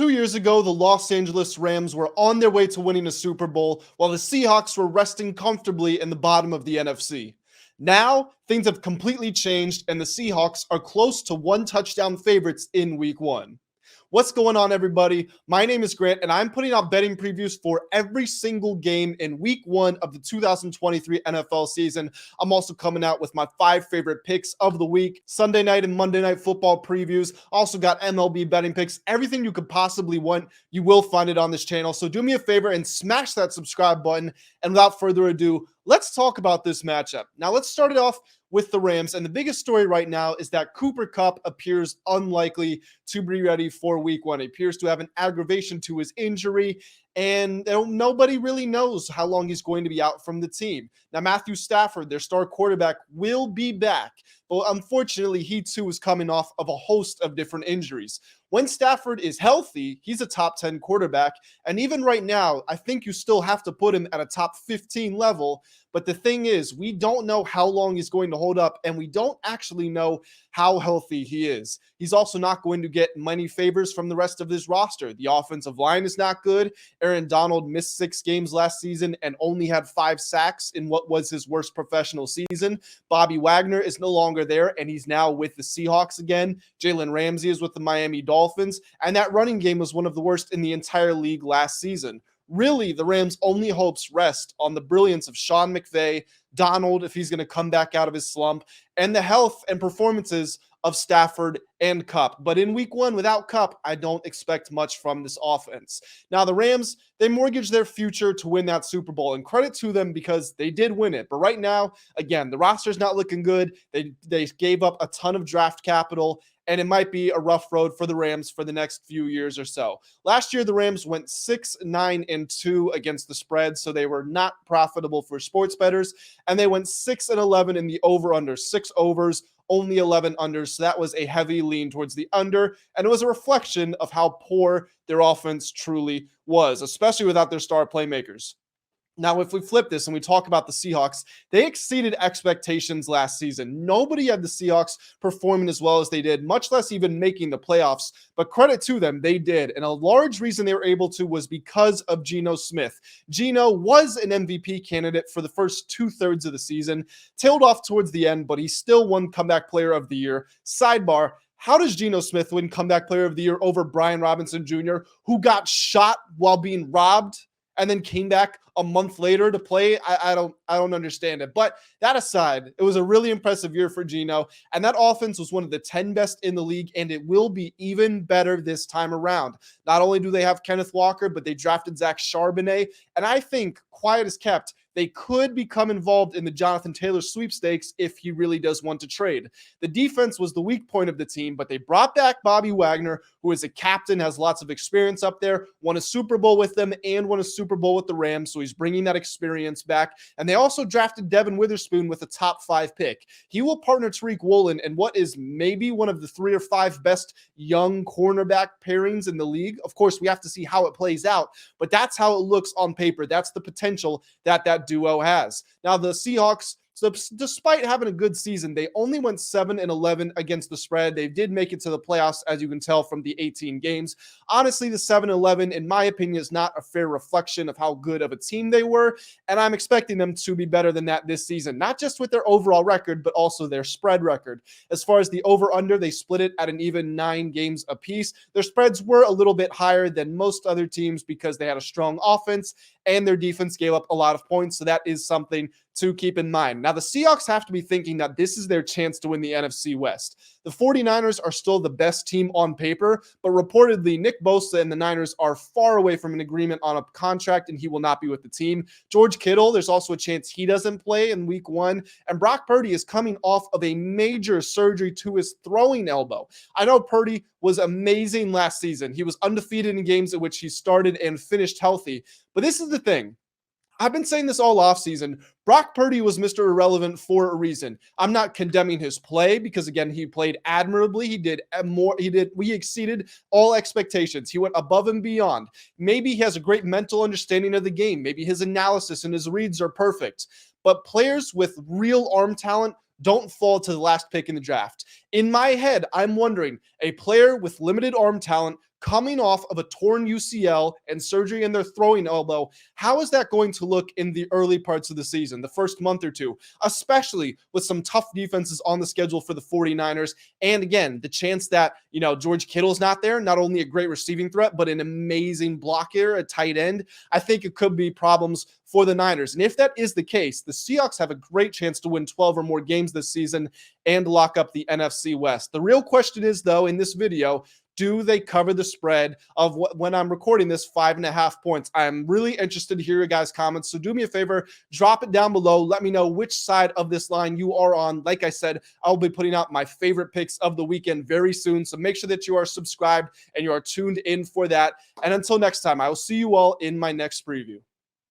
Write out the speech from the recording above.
2 years ago, the Los Angeles Rams were on their way to winning a Super Bowl, while the Seahawks were resting comfortably in the bottom of the NFC. Now, things have completely changed, and the Seahawks are close to one touchdown favorites in week one. What's going on, everybody? My name is Grant, and I'm putting out betting previews for every single game in week one of the 2023 NFL season. I'm also coming out with my 5 favorite picks of the week, Sunday night and Monday night football previews. Also got MLB betting picks. Everything you could possibly want, you will find it on this channel. So do me a favor and smash that subscribe button. And without further ado, let's talk about this matchup. Now, let's start it off with the Rams. And the biggest story right now is that Cooper Kupp appears unlikely to be ready for week one. He appears to have an aggravation to his injury, and nobody really knows how long he's going to be out from the team. Now, Matthew Stafford, their star quarterback, will be back, but unfortunately, he too is coming off of a host of different injuries. When Stafford is healthy, he's a top 10 quarterback, and even right now, I think you still have to put him at a top 15 level. But the thing is, we don't know how long he's going to hold up, and we don't actually know how healthy he is. He's also not going to get many favors from the rest of his roster. The offensive line is not good. Aaron Donald missed 6 games last season and only had 5 sacks in what was his worst professional season. Bobby Wagner is no longer there, and he's now with the Seahawks again. Jalen Ramsey is with the Miami Dolphins, and that running game was one of the worst in the entire league last season. Really, the Rams' only hopes rest on the brilliance of Sean McVay, Donald, if he's going to come back out of his slump, and the health and performances of Stafford and Kupp. But in week one, without Kupp, I don't expect much from this offense. Now, the Rams, they mortgaged their future to win that Super Bowl, and credit to them because they did win it. But right now, again, the roster's not looking good. They gave up a ton of draft capital, and it might be a rough road for the Rams for the next few years or so. Last year, the Rams went 6-9-2 against the spread, so they were not profitable for sports bettors, and they went 6-11 in the over-under, 6 overs, only 11 unders, so that was a heavy lean towards the under, and it was a reflection of how poor their offense truly was, especially without their star playmakers. Now, if we flip this and we talk about the Seahawks, they exceeded expectations last season. Nobody had the Seahawks performing as well as they did, much less even making the playoffs. But credit to them, they did. And a large reason they were able to was because of Geno Smith. Geno was an MVP candidate for the first 2/3 of the season, tailed off towards the end, but he still won Comeback Player of the Year. Sidebar, how does Geno Smith win Comeback Player of the Year over Brian Robinson Jr., who got shot while being robbed and then came back a month later to play? I don't understand it. But that aside, it was a really impressive year for Geno, and that offense was one of the 10 best in the league, and it will be even better this time around. Not only do they have Kenneth Walker, but they drafted Zach Charbonnet, and I think, quiet as kept, they could become involved in the Jonathan Taylor sweepstakes if he really does want to trade. The defense was the weak point of the team, but they brought back Bobby Wagner, who is a captain, has lots of experience up there, won a Super Bowl with them and won a Super Bowl with the Rams, so he's bringing that experience back. And they also drafted Devin Witherspoon with a top 5 pick. He will partner Tariq Woolen in what is maybe one of the 3 or 5 best young cornerback pairings in the league. Of course, we have to see how it plays out, but that's how it looks on paper. That's the potential that duo has. Now, the Seahawks, so despite having a good season, they only went 7-11 against the spread. They did make it to the playoffs, as you can tell from the 18 games. Honestly, the 7-11, in my opinion, is not a fair reflection of how good of a team they were, and I'm expecting them to be better than that this season, not just with their overall record, but also their spread record. As far as the over-under, they split it at an even 9 games apiece. Their spreads were a little bit higher than most other teams because they had a strong offense, and their defense gave up a lot of points, so that is something to keep in mind. Now, the Seahawks have to be thinking that this is their chance to win the NFC West. The 49ers are still the best team on paper, but reportedly Nick Bosa and the Niners are far away from an agreement on a contract, and he will not be with the team. George Kittle, there's also a chance he doesn't play in week one, and Brock Purdy is coming off of a major surgery to his throwing elbow. I know Purdy was amazing last season. He was undefeated in games in which he started and finished healthy, but this is the thing. I've been saying this all offseason. Brock Purdy was Mr. Irrelevant for a reason. I'm not condemning his play because, again, he played admirably. We exceeded all expectations. He went above and beyond. Maybe he has a great mental understanding of the game. Maybe his analysis and his reads are perfect. But players with real arm talent don't fall to the last pick in the draft. In my head, I'm wondering, a player with limited arm talent coming off of a torn UCL and surgery in their throwing elbow. How is that going to look in the early parts of the season, the first month or two, especially with some tough defenses on the schedule for the 49ers? And again, the chance that, George Kittle's not there, not only a great receiving threat, but an amazing blocker, a tight end. I think it could be problems for the Niners. And if that is the case, the Seahawks have a great chance to win 12 or more games this season and lock up the NFC West. The real question is, though, in this video, do they cover the spread of when I'm recording this 5.5 points? I'm really interested to hear your guys' comments. So do me a favor, drop it down below. Let me know which side of this line you are on. Like I said, I'll be putting out my favorite picks of the weekend very soon. So make sure that you are subscribed and you are tuned in for that. And until next time, I will see you all in my next preview.